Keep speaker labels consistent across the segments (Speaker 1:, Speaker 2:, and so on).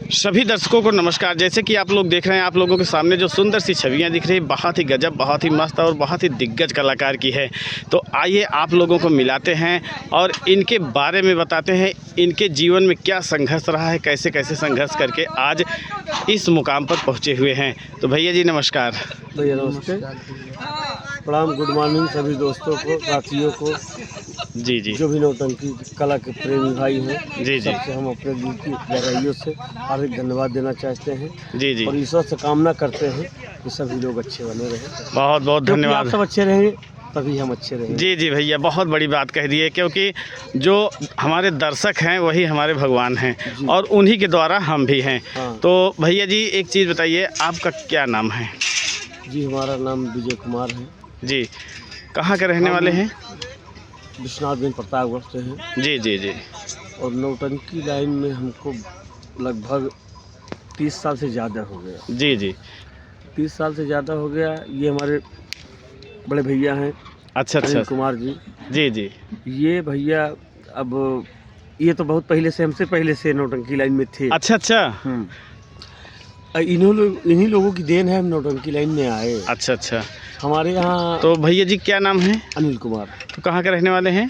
Speaker 1: सभी दर्शकों को नमस्कार। जैसे कि आप लोग देख रहे हैं, आप लोगों के सामने जो सुंदर सी छवियां दिख रही है, बहुत ही गजब, बहुत ही मस्त और बहुत ही दिग्गज कलाकार की है। तो आइए आप लोगों को मिलाते हैं और इनके बारे में बताते हैं, इनके जीवन में क्या संघर्ष रहा है, कैसे कैसे संघर्ष करके आज इस मुकाम पर पहुँचे हुए हैं। तो भैया जी नमस्कार।
Speaker 2: भैया नमस्ते, प्रणाम, गुड मॉर्निंग सभी दोस्तों को, साथियों को,
Speaker 1: जी जी
Speaker 2: जो भी नौटंकी कला के प्रेमी भाई हैं।
Speaker 1: जी जी
Speaker 2: सबसे हम अपने दिल की गहराइयों से हार्दिक धन्यवाद देना चाहते हैं
Speaker 1: जी जी।
Speaker 2: और ईश्वर से कामना करते हैं कि सभी लोग अच्छे बने रहें।
Speaker 1: बहुत बहुत
Speaker 2: क्योंकि
Speaker 1: धन्यवाद।
Speaker 2: आप सब अच्छे रहेंगे तभी हम अच्छे रहेंगे।
Speaker 1: जी जी भैया, बहुत बड़ी बात कह दी है, क्योंकि जो हमारे दर्शक हैं वही हमारे भगवान हैं और उन्हीं के द्वारा हम भी हैं।
Speaker 2: हाँ।
Speaker 1: तो भैया जी एक चीज़ बताइए, आपका क्या नाम है?
Speaker 2: जी, हमारा नाम विजय कुमार है।
Speaker 1: जी, कहाँ के रहने वाले हैं?
Speaker 2: विश्वनाथगंज प्रतापगढ़ से हैं
Speaker 1: जी जी जी
Speaker 2: और नौटंकी लाइन में हमको लगभग 30 साल से ज़्यादा हो गया।
Speaker 1: जी जी।
Speaker 2: 30 साल से ज़्यादा हो गया। ये हमारे बड़े भैया हैं,
Speaker 1: अच्छा
Speaker 2: अनिल
Speaker 1: अच्छा।
Speaker 2: कुमार जी।
Speaker 1: जी जी
Speaker 2: ये भैया अब ये तो बहुत पहले से, हमसे पहले से नौटंकी लाइन में थे।
Speaker 1: अच्छा अच्छा
Speaker 2: इन्हीं लोगों की देन है हम नौटंकी लाइन में आए।
Speaker 1: अच्छा अच्छा।
Speaker 2: हमारे यहाँ
Speaker 1: तो भैया जी क्या नाम है?
Speaker 2: अनिल कुमार।
Speaker 1: तो कहाँ के रहने वाले हैं?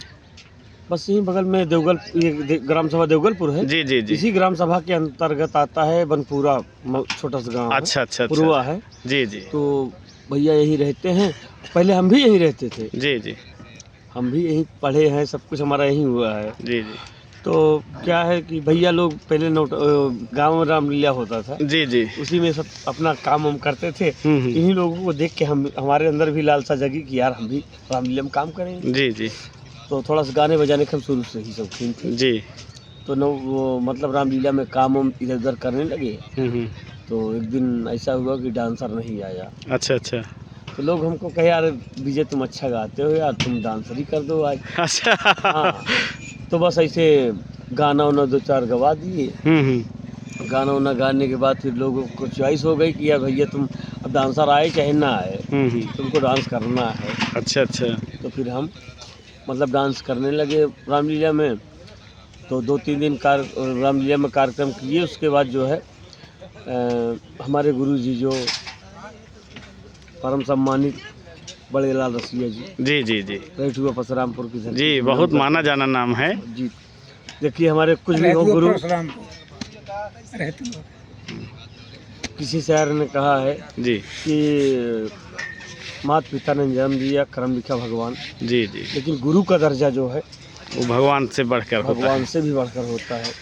Speaker 2: बस यहीं बगल में देवगल, ये ग्राम सभा देवगलपुर है।
Speaker 1: जी जी जी।
Speaker 2: इसी ग्राम सभा के अंतर्गत आता है बनपुरा, छोटा सा गाँव।
Speaker 1: अच्छा अच्छा
Speaker 2: पुरवा
Speaker 1: अच्छा।
Speaker 2: है।
Speaker 1: जी जी
Speaker 2: तो भैया यहीं रहते हैं, पहले हम भी यहीं रहते थे।
Speaker 1: जी जी
Speaker 2: हम भी यहीं पढ़े हैं, सब कुछ हमारा यहीं हुआ है।
Speaker 1: जी जी
Speaker 2: तो क्या है कि भैया लोग पहले गांव में रामलीला होता था,
Speaker 1: जी जी।
Speaker 2: उसी में सब अपना काम हम करते थे। इन्हीं लोगों को देख के हमारे अंदर भी लालसा जगी कि यार हम भी रामलीला में काम करेंगे।
Speaker 1: जी जी
Speaker 2: तो थोड़ा सा गाने बजाने के हम शुरू से ही शौकीन थे।
Speaker 1: जी।
Speaker 2: तो वो मतलब रामलीला में काम हम इधर उधर करने लगे। तो एक दिन ऐसा हुआ कि डांसर नहीं आया।
Speaker 1: अच्छा अच्छा
Speaker 2: तो लोग हमको कहे यार विजय तुम अच्छा गाते हो यार, तुम डांसर ही कर दो आज।
Speaker 1: अच्छा।
Speaker 2: हाँ, तो बस ऐसे गाना वाना 2-4 गवा दिए। गाना वाना गाने के बाद फिर लोगों को चॉइस हो गई कि यार भैया तुम अब डांसर आए चाहे ना आए, तुमको डांस करना है।
Speaker 1: अच्छा अच्छा।
Speaker 2: तो फिर हम मतलब डांस करने लगे रामलीला में। तो 2-3 दिन रामलीला में कार्यक्रम किए। उसके बाद जो है हमारे गुरुजी जो परम सम्मानित बड़े लाल रसिया जी
Speaker 1: जी जी
Speaker 2: रेठुआ परशुरामपुर की धरती
Speaker 1: जी, बहुत माना जाना नाम है।
Speaker 2: जी। देखिए हमारे कुछ भी हो गुरु, किसी शायर ने कहा है
Speaker 1: जी
Speaker 2: कि माता पिता ने जन्म दिया, कर्म लिखा भगवान।
Speaker 1: जी जी।
Speaker 2: लेकिन गुरु का दर्जा जो है
Speaker 1: वो भगवान से बढ़कर होता है।
Speaker 2: भगवान से भी बढ़कर होता है।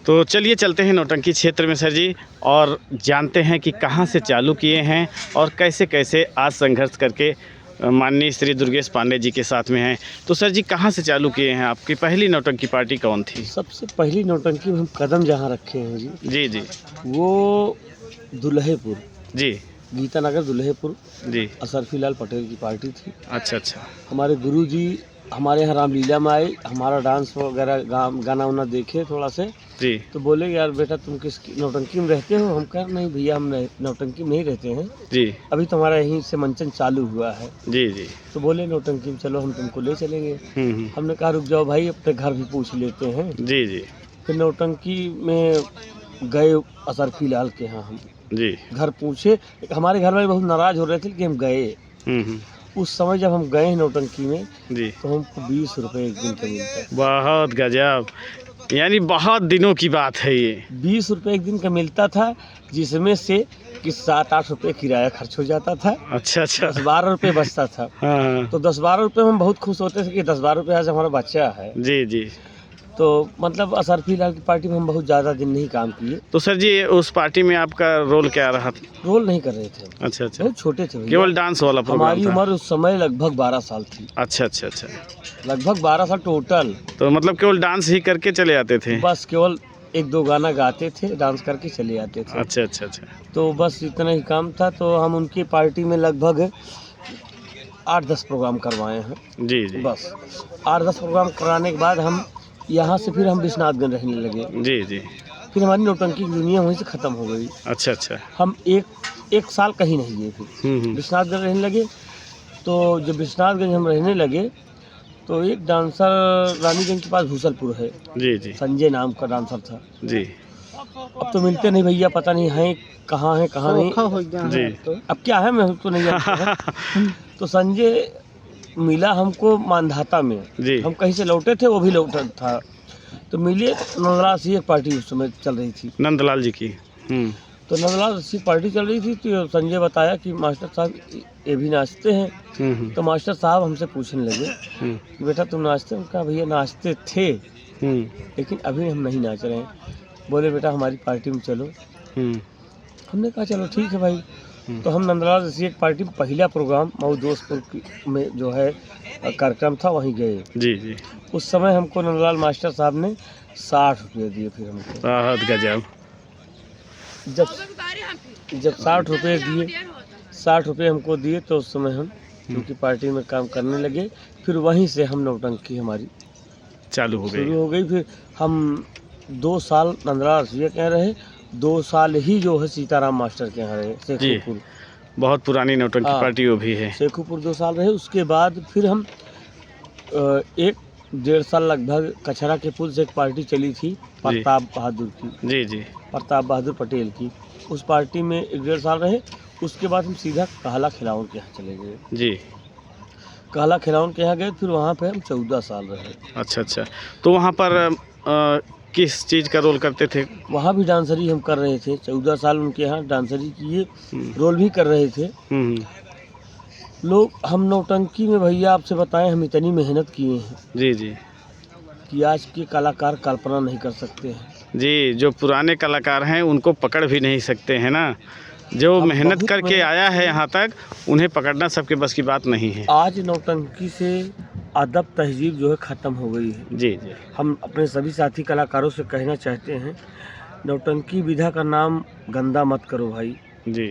Speaker 1: तो चलिए चलते हैं नौटंकी क्षेत्र में सर जी, और जानते हैं कि कहाँ से चालू किए हैं और कैसे कैसे आज संघर्ष करके माननीय श्री दुर्गेश पांडे जी के साथ में हैं। तो सर जी कहाँ से चालू किए हैं? आपकी पहली नौटंकी पार्टी कौन थी?
Speaker 2: सबसे पहली नौटंकी में हम कदम जहाँ रखे हैं जी,
Speaker 1: जी जी
Speaker 2: वो दुल्हेपुर,
Speaker 1: जी
Speaker 2: गीता नगर दुल्हेपुर,
Speaker 1: जी।
Speaker 2: असरफी लाल पटेल की पार्टी थी।
Speaker 1: अच्छा अच्छा।
Speaker 2: हमारे गुरुजी हमारे यहाँ रामलीला में आए, हमारा डांस वगैरह गाना वाना देखे थोड़ा से।
Speaker 1: जी
Speaker 2: तो बोले यार बेटा तुम किस नौटंकी में रहते हो? हम कह नहीं भैया हम नौटंकी में ही रहते हैं,
Speaker 1: जी
Speaker 2: अभी तो हमारा यहीं से मंचन चालू हुआ है।
Speaker 1: जी जी।
Speaker 2: तो बोले नौटंकी में चलो हम तुमको ले चलेंगे। हमने कहा रुक जाओ भाई, अपने घर भी पूछ लेते हैं।
Speaker 1: जी जी
Speaker 2: फिर नौटंकी में गए असरफी लाल के यहाँ, हम
Speaker 1: जी
Speaker 2: घर पूछे। हमारे घर वाले बहुत नाराज हो रहे थे कि हम गए। उस समय जब हम गए नौटंकी में
Speaker 1: जी,
Speaker 2: तो हमको 20 रुपये एक दिन का मिलता है।
Speaker 1: बहुत गजब, यानी बहुत दिनों की बात है ये।
Speaker 2: 20 रुपये एक दिन का मिलता था, जिसमें से कि 7-8 रुपये किराया खर्च हो जाता था।
Speaker 1: अच्छा अच्छा।
Speaker 2: 10-12 रुपये बचता था।
Speaker 1: हाँ
Speaker 2: तो 10-12 रुपये में हम बहुत खुश होते थे कि 10-12 रुपये आज हमारा बच्चा है।
Speaker 1: जी जी।
Speaker 2: तो मतलब असरफी लाल की पार्टी में हम बहुत ज़्यादा दिन नहीं काम किए।
Speaker 1: तो सर जी उस पार्टी में आपका रोल क्या रहा था?
Speaker 2: रोल नहीं कर रहे थे,
Speaker 1: अच्छा अच्छा,
Speaker 2: बहुत छोटे थे भैया।
Speaker 1: केवल डांस वाला प्रोग्राम
Speaker 2: हमारी
Speaker 1: था?
Speaker 2: उम्र उस समय लगभग 12 साल थी।
Speaker 1: अच्छा अच्छा अच्छा।
Speaker 2: लगभग 12 साल टोटल।
Speaker 1: तो मतलब केवल डांस ही करके चले आते थे?
Speaker 2: बस केवल 1-2 गाना गाते थे, डांस करके चले आते थे।
Speaker 1: अच्छा अच्छा अच्छा।
Speaker 2: तो बस इतना ही काम था। तो हम उनकी पार्टी में लगभग 8-10 प्रोग्राम करवाए हैं।
Speaker 1: जी जी।
Speaker 2: बस 8-10 प्रोग्राम कराने के बाद हम यहाँ से फिर हम विश्वनाथगंज रहने लगे।
Speaker 1: जी जी।
Speaker 2: फिर हमारी नौटंकी की दुनिया वहीं से ख़त्म हो गई।
Speaker 1: अच्छा अच्छा।
Speaker 2: हम एक साल कहीं नहीं गए, फिर विश्वनाथगंज रहने लगे। तो जब विश्वनाथगंज हम रहने लगे तो एक डांसर रानीगंज के पास भूसलपुर है,
Speaker 1: जी जी
Speaker 2: संजय नाम का डांसर था।
Speaker 1: जी।
Speaker 2: अब तो मिलते नहीं भैया, पता नहीं है कहाँ नहीं।
Speaker 1: जी।
Speaker 2: अब क्या है, मैं उसको नहीं जानता है। तो संजय मिला हमको मानधाता में।
Speaker 1: जी।
Speaker 2: हम कहीं से लौटे थे, वो भी लौटा था, तो मिले। नंदलाल सिंह एक पार्टी उस समय चल रही थी,
Speaker 1: नंदलाल जी की।
Speaker 2: तो नंदलाल सिंह पार्टी चल रही थी, तो संजय बताया कि मास्टर साहब ये भी नाचते हैं। तो मास्टर साहब हमसे पूछने लगे कि बेटा तुम नाचते हो? कहा भैया नाचते थे, लेकिन अभी हम नहीं नाच रहे हैं। बोले बेटा हमारी पार्टी में चलो। हमने कहा चलो ठीक है भाई। तो हम नंदलाल रसिया पार्टी में पहला प्रोग्राम मऊ दोस्तपुर में जो है कार्यक्रम था, वहीं गए।
Speaker 1: जी जी।
Speaker 2: उस समय हमको नंदलाल मास्टर साहब ने 60 रुपये दिए। फिर हमको
Speaker 1: बहुत गजब।
Speaker 2: जब 60 रुपये दिए, 60 रुपये हमको दिए, तो उस समय हम उनकी पार्टी में काम करने लगे। फिर वहीं से हम नौटंकी हमारी
Speaker 1: चालू हो
Speaker 2: शुरू हो गई। फिर हम 2 साल नंदलाल रसिया के यहाँ रहे, 2 साल ही जो है सीताराम मास्टर के यहाँ रहे, शेखुपुर।
Speaker 1: बहुत पुरानी नौटंकी पार्टी वो भी है।
Speaker 2: शेखुपुर 2 साल रहे। उसके बाद फिर हम 1-1.5 साल लगभग कचरा के पुल से एक पार्टी चली थी प्रताप बहादुर की।
Speaker 1: जी जी।
Speaker 2: प्रताप बहादुर पटेल की। उस पार्टी में 1-1.5 साल रहे। उसके बाद हम सीधा कहला खिलावन के यहाँ चले गए।
Speaker 1: जी।
Speaker 2: कहला खिलावन के यहाँ गए, फिर वहाँ पे हम 14 साल रहे।
Speaker 1: अच्छा अच्छा। तो वहाँ पर किस चीज़ का रोल करते थे?
Speaker 2: वहाँ भी डांसरी हम कर रहे थे। 14 साल उनके यहाँ डांसरी किए, रोल भी कर रहे थे लोग। हम नौटंकी में भैया आपसे बताएं, हम इतनी मेहनत किए हैं
Speaker 1: जी जी
Speaker 2: कि आज के कलाकार कल्पना नहीं कर सकते हैं
Speaker 1: जी। जो पुराने कलाकार हैं उनको पकड़ भी नहीं सकते हैं ना। जो मेहनत करके आया है यहाँ तक, उन्हें पकड़ना सबके बस की बात नहीं है।
Speaker 2: आज नौटंकी से अदब तहजीब जो है ख़त्म हो गई है।
Speaker 1: जी जी।
Speaker 2: हम अपने सभी साथी कलाकारों से कहना चाहते हैं, नौटंकी विधा का नाम गंदा मत करो भाई
Speaker 1: जी।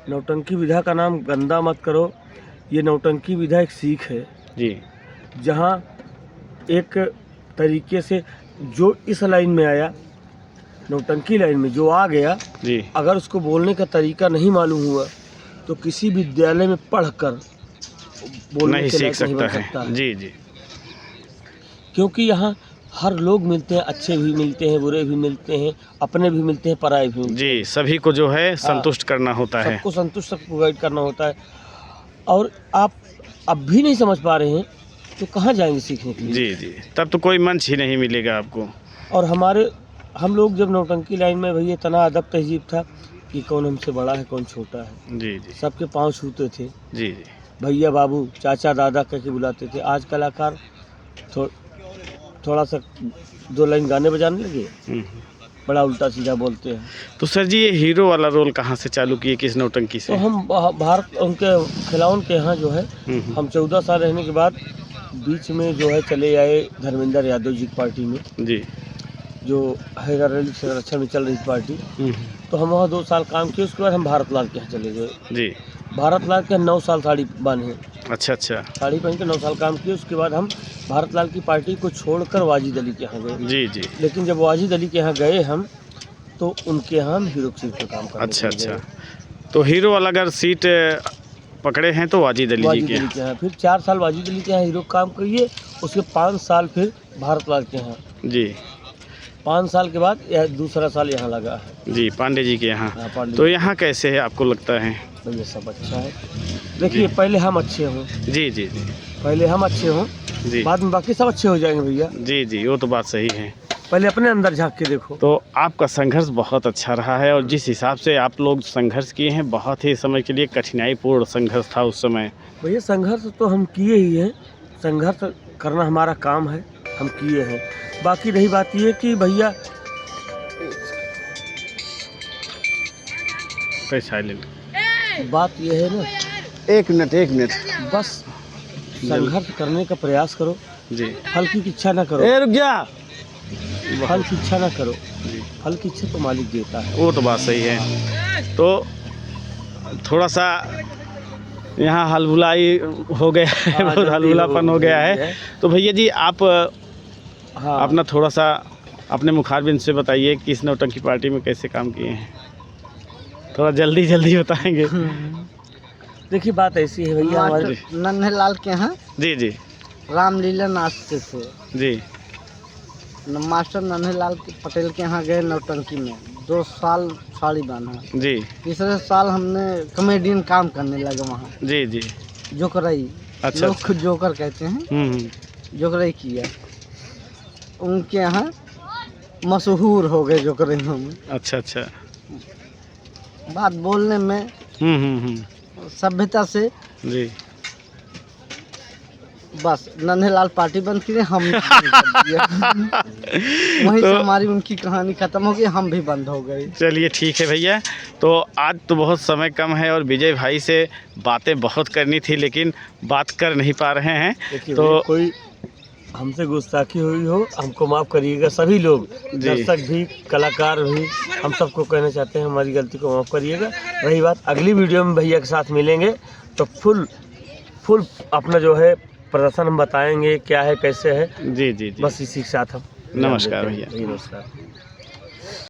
Speaker 2: नौटंकी विधा का नाम गंदा मत करो। ये नौटंकी विधा एक सीख है
Speaker 1: जी।
Speaker 2: जहाँ एक तरीके से जो इस लाइन में आया, नौटंकी लाइन में जो आ गया
Speaker 1: जी,
Speaker 2: अगर उसको बोलने का तरीका नहीं मालूम हुआ तो किसी विद्यालय में पढ़कर बोलने
Speaker 1: नहीं
Speaker 2: के
Speaker 1: सीख
Speaker 2: लायक नहीं बन
Speaker 1: सकता
Speaker 2: सकता
Speaker 1: है।
Speaker 2: है।
Speaker 1: जी जी।
Speaker 2: क्योंकि यहाँ हर लोग मिलते हैं, अच्छे भी मिलते हैं, बुरे भी मिलते हैं, अपने भी मिलते हैं, पराये भी मिलते
Speaker 1: जी, सभी को जो है संतुष्ट करना होता
Speaker 2: हैं।
Speaker 1: है।
Speaker 2: सबको संतुष्ट, सबको गाइड करना होता है। और आप अब भी नहीं समझ पा रहे हैं तो कहाँ जाएंगे सीखने के लिए?
Speaker 1: जी जी। तब तो कोई मंच ही नहीं मिलेगा आपको।
Speaker 2: और हम लोग जब नौटंकी लाइन में भैया इतना अदब तहजीब था कि कौन हमसे बड़ा है कौन छोटा है।
Speaker 1: जी जी
Speaker 2: सबके पाँव छूते थे,
Speaker 1: जी जी।
Speaker 2: भैया बाबू चाचा दादा कह के बुलाते थे। आज कलाकार थोड़ा सा 2 लाइन गाने बजाने लगे, बड़ा उल्टा सीधा बोलते हैं।
Speaker 1: तो सर जी, ये हीरो वाला रोल कहाँ से चालू किए, किस नौटंकी से?
Speaker 2: तो हम भारत उनके खिलावन के यहाँ जो है हम 14 साल रहने के बाद बीच में जो है चले आए धर्मेंद्र यादव जी की पार्टी में,
Speaker 1: जी।
Speaker 2: जो हैदर अली संरक्षण में चल रही थी पार्टी। तो हम वहाँ 2 साल काम किए। उसके बाद हम भारत लाल के यहाँ चले गए।
Speaker 1: जी।
Speaker 2: भारत लाल के 9 साल साड़ी बांधे,
Speaker 1: अच्छा अच्छा।
Speaker 2: साड़ी पहन के 9 साल काम किए। उसके बाद हम भारत लाल की पार्टी को छोड़कर वाजिद अली के यहाँ गए।
Speaker 1: जी जी।
Speaker 2: लेकिन जब वाजिद अली के यहाँ गए हम, तो उनके यहाँ हम हीरो सीट पे काम करने
Speaker 1: अच्छा
Speaker 2: के लिए
Speaker 1: अच्छा।
Speaker 2: गए।
Speaker 1: तो हीरो वाला अगर सीट पकड़े हैं तो वाजिद अली जी
Speaker 2: वाजिद
Speaker 1: के
Speaker 2: अली के यहाँ फिर 4 साल वाजिद अली के यहाँ हीरो काम करिए। उसके 5 साल फिर भारत लाल के यहाँ।
Speaker 1: जी।
Speaker 2: 5 साल के बाद यह दूसरा साल यहाँ लगा है।
Speaker 1: जी, पांडे जी के यहाँ।
Speaker 2: पांडे
Speaker 1: तो यहाँ कैसे है आपको लगता है?
Speaker 2: भैया सब अच्छा है। देखिए पहले हम अच्छे हों,
Speaker 1: जी जी जी
Speaker 2: पहले हम अच्छे हों,
Speaker 1: जी
Speaker 2: बाद में बाकी सब अच्छे हो जाएंगे भैया।
Speaker 1: जी जी, वो तो बात सही है।
Speaker 2: पहले अपने अंदर झांक के देखो।
Speaker 1: तो आपका संघर्ष बहुत अच्छा रहा है, और जिस हिसाब से आप लोग संघर्ष किए हैं, बहुत ही समय के लिए कठिनाईपूर्ण संघर्ष था उस समय।
Speaker 2: भैया संघर्ष तो हम किए ही हैं, संघर्ष करना हमारा काम है, हम किए हैं। बाकी रही बात ये कि भैया
Speaker 1: साइलेंट।
Speaker 2: बात ये है ना,
Speaker 1: 1 मिनट
Speaker 2: बस संघर्ष करने का प्रयास करो
Speaker 1: जी।
Speaker 2: फल की इच्छा ना करो।
Speaker 1: रुक जा।
Speaker 2: फल की इच्छा ना करो,
Speaker 1: जी,
Speaker 2: फल की इच्छा तो मालिक देता है।
Speaker 1: वो तो बात सही है। तो थोड़ा सा यहाँ हलबुलाई हो गया है, बहुत हलबुलापन हो गया है। तो भैया जी आप अपना थोड़ा सा अपने मुखारबिन से बताइए कि इस नौटंकी पार्टी में कैसे काम किए हैं, थोड़ा जल्दी बताएंगे।
Speaker 2: देखिए बात ऐसी है भैया, हमारे
Speaker 3: नन्हे लाल के यहाँ
Speaker 1: जी जी
Speaker 3: रामलीला नाचते थे।
Speaker 1: जी।
Speaker 3: मास्टर नन्हेलाल पटेल के यहाँ गए नौटंकी में, 2 साल साड़ी बांधा।
Speaker 1: जी
Speaker 3: तीसरे साल हमने कॉमेडियन काम करने लगे वहाँ,
Speaker 1: जी जी।
Speaker 3: जोकरई,
Speaker 1: अच्छा,
Speaker 3: लोग खुद जोकर कहते हैं,
Speaker 1: हम्म।
Speaker 3: जोकरई किया। उनके यहाँ मशहूर हो गए जोकरई में।
Speaker 1: अच्छा अच्छा।
Speaker 3: बात बोलने में, सभ्यता से,
Speaker 1: जी।
Speaker 3: बस नन्हेलाल पार्टी बंद किए, हम वहीं से हमारी उनकी कहानी खत्म हो गई, हम भी बंद हो गए।
Speaker 1: चलिए ठीक है भैया। तो आज तो बहुत समय कम है और विजय भाई से बातें बहुत करनी थी लेकिन बात कर नहीं पा रहे हैं।
Speaker 2: देखिए
Speaker 1: तो
Speaker 2: कोई हमसे गुस्ताखी हुई हो हमको माफ़ करिएगा, सभी लोग, दर्शक भी, कलाकार भी, हम सबको कहना चाहते हैं हमारी गलती को माफ़ करिएगा। रही बात अगली वीडियो में भैया के साथ मिलेंगे तो फुल अपना जो है प्रदर्शन हम बताएंगे क्या है कैसे है।
Speaker 1: जी जी जी।
Speaker 2: बस इसी के साथ हम
Speaker 1: नमस्कार भैया।
Speaker 2: नमस्कार।